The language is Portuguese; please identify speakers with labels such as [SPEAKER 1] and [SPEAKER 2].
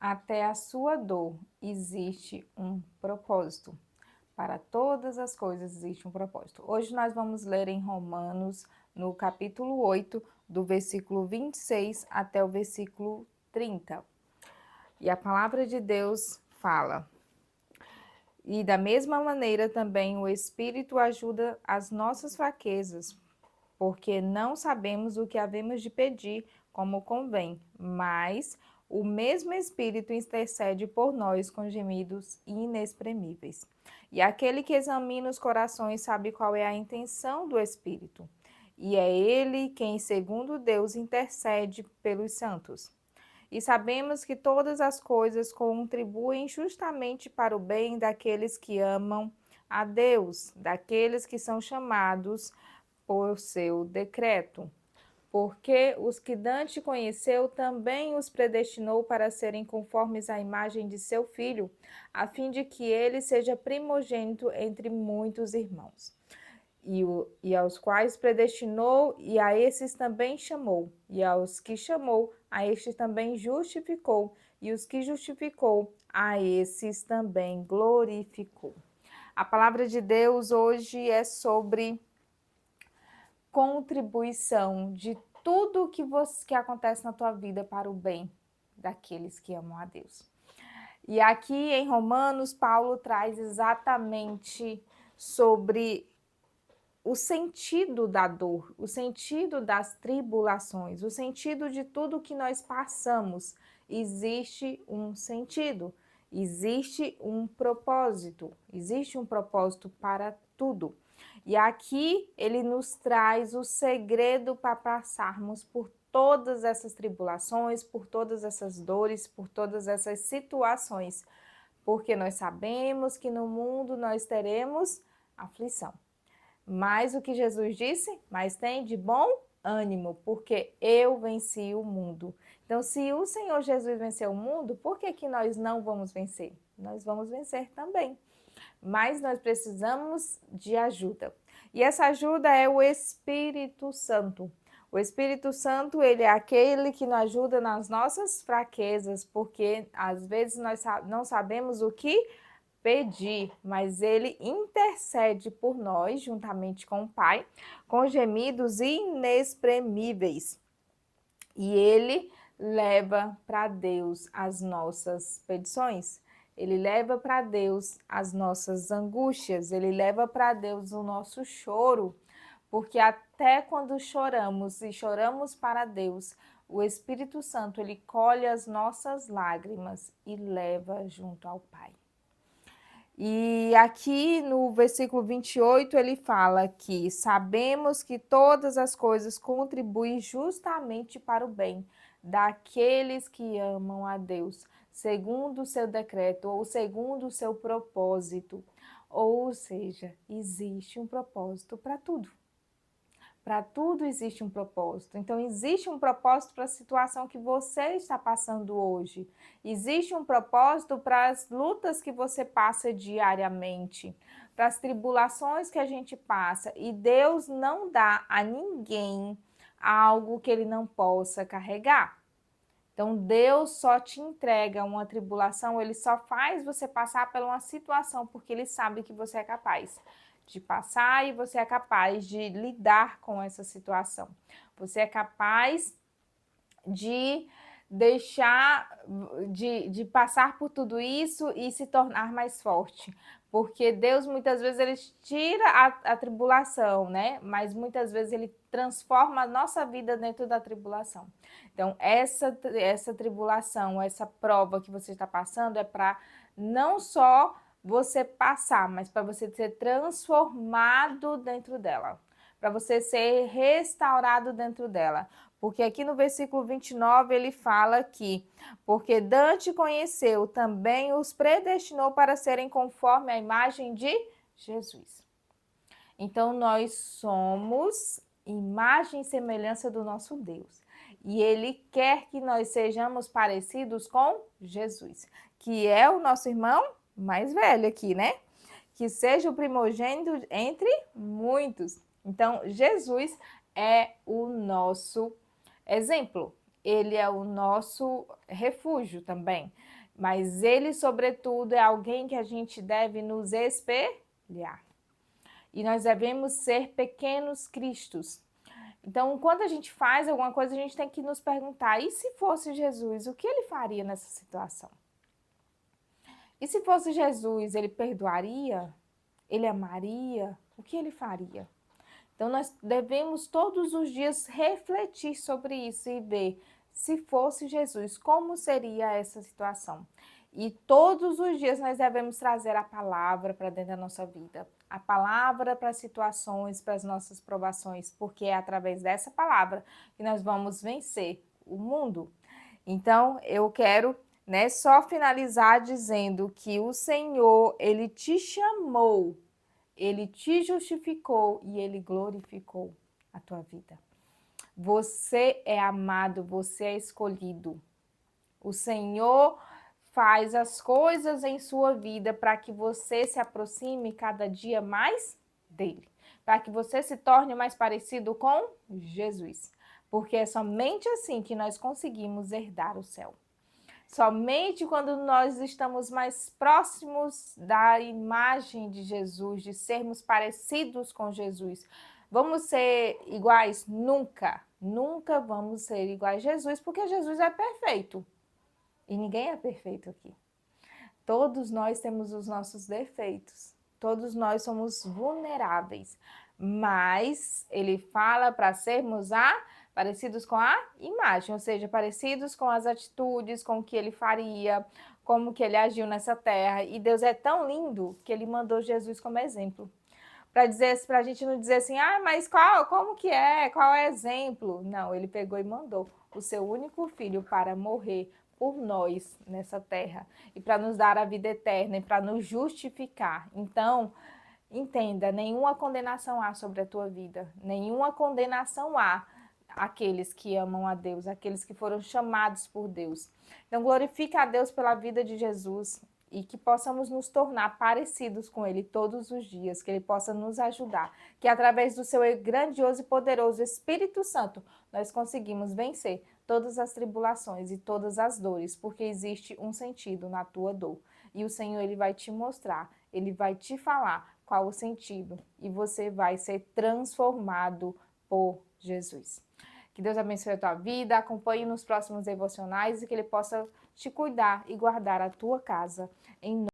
[SPEAKER 1] Até a sua dor existe um propósito. Para todas as coisas existe um propósito. Hoje nós vamos ler em Romanos, no capítulo 8, do versículo 26 até o versículo 30. E a palavra de Deus fala: E da mesma maneira também o Espírito ajuda as nossas fraquezas, porque não sabemos o que havemos de pedir como convém, mas o mesmo Espírito intercede por nós com gemidos inexprimíveis. E aquele que examina os corações sabe qual é a intenção do Espírito, e é ele quem, segundo Deus, intercede pelos santos. E sabemos que todas as coisas contribuem justamente para o bem daqueles que amam a Deus, daqueles que são chamados por seu decreto. Porque os que Dante conheceu também os predestinou para serem conformes à imagem de seu filho, a fim de que ele seja primogênito entre muitos irmãos. E aos quais predestinou, e a esses também chamou, e aos que chamou, a estes também justificou, e os que justificou, a esses também glorificou. A palavra de Deus hoje é sobre contribuição de tudo que acontece na tua vida para o bem daqueles que amam a Deus. E aqui em Romanos, Paulo traz exatamente sobre o sentido da dor, o sentido das tribulações, o sentido de tudo que nós passamos. Existe um sentido, existe um propósito para tudo. E aqui ele nos traz o segredo para passarmos por todas essas tribulações, por todas essas dores, por todas essas situações, porque nós sabemos que no mundo nós teremos aflição. Mas o que Jesus disse? Mas tem de bom ânimo, porque eu venci o mundo. Então, se o Senhor Jesus venceu o mundo, por que nós não vamos vencer? Nós vamos vencer também. Mas nós precisamos de ajuda. E essa ajuda é o Espírito Santo. O Espírito Santo, ele é aquele que nos ajuda nas nossas fraquezas, porque às vezes nós não sabemos o que pedir, mas ele intercede por nós, juntamente com o Pai, com gemidos inexprimíveis. E ele leva para Deus as nossas petições, ele leva para Deus as nossas angústias, ele leva para Deus o nosso choro, porque até quando choramos e choramos para Deus, o Espírito Santo, ele colhe as nossas lágrimas e leva junto ao Pai. E aqui no versículo 28 ele fala que sabemos que todas as coisas contribuem justamente para o bem daqueles que amam a Deus, segundo o seu decreto ou segundo o seu propósito. Ou seja, existe um propósito para tudo. Para tudo existe um propósito. Então, existe um propósito para a situação que você está passando hoje. Existe um propósito para as lutas que você passa diariamente, para as tribulações que a gente passa. E Deus não dá a ninguém algo que ele não possa carregar. Então, Deus só te entrega uma tribulação, ele só faz você passar por uma situação porque ele sabe que você é capaz de passar e você é capaz de lidar com essa situação. Você é capaz de deixar, de passar por tudo isso e se tornar mais forte. Porque Deus, muitas vezes, ele tira a tribulação, né? Mas muitas vezes ele transforma a nossa vida dentro da tribulação. Então, essa tribulação, essa prova que você está passando é para não só você passar, mas para você ser transformado dentro dela, para você ser restaurado dentro dela. Porque aqui no versículo 29 ele fala que, porque Dante conheceu, também os predestinou para serem conforme a imagem de Jesus. Então nós somos imagem e semelhança do nosso Deus. E ele quer que nós sejamos parecidos com Jesus, que é o nosso irmão mais velho aqui, né? Que seja o primogênito entre muitos. Então, Jesus é o nosso exemplo. ele é o nosso refúgio também. Mas ele, sobretudo, é alguém que a gente deve nos espelhar. E nós devemos ser pequenos cristos. Então, quando a gente faz alguma coisa, a gente tem que nos perguntar: e se fosse Jesus, o que ele faria nessa situação? E se fosse Jesus, ele perdoaria? Ele amaria? O que ele faria? Então, nós devemos todos os dias refletir sobre isso e ver, se fosse Jesus, como seria essa situação? E todos os dias nós devemos trazer a palavra para dentro da nossa vida, a palavra para as situações, para as nossas provações, porque é através dessa palavra que nós vamos vencer o mundo. Então, eu quero, só finalizar dizendo que o Senhor, ele te chamou, ele te justificou e ele glorificou a tua vida. Você é amado, você é escolhido. O Senhor faz as coisas em sua vida para que você se aproxime cada dia mais dele, para que você se torne mais parecido com Jesus, porque é somente assim que nós conseguimos herdar o céu. Somente quando nós estamos mais próximos da imagem de Jesus, de sermos parecidos com Jesus. Vamos ser iguais? Nunca. Nunca vamos ser iguais a Jesus, porque Jesus é perfeito. E ninguém é perfeito aqui. Todos nós temos os nossos defeitos. Todos nós somos vulneráveis. Mas ele fala para sermos parecidos com a imagem, ou seja, parecidos com as atitudes, com o que ele faria, como que ele agiu nessa terra. E Deus é tão lindo que ele mandou Jesus como exemplo. Para a gente não dizer assim, mas como que é? Qual é o exemplo? Não, ele pegou e mandou o seu único filho para morrer por nós nessa terra e para nos dar a vida eterna e para nos justificar. Então, entenda, nenhuma condenação há sobre a tua vida, nenhuma condenação há àqueles que amam a Deus, aqueles que foram chamados por Deus. Então, glorifica a Deus pela vida de Jesus e que possamos nos tornar parecidos com Ele todos os dias, que Ele possa nos ajudar, que através do seu grandioso e poderoso Espírito Santo nós conseguimos vencer todas as tribulações e todas as dores, porque existe um sentido na tua dor. E o Senhor, Ele vai te mostrar, Ele vai te falar qual o sentido e você vai ser transformado por Jesus. Que Deus abençoe a tua vida, acompanhe nos próximos devocionais e que Ele possa te cuidar e guardar a tua casa. Em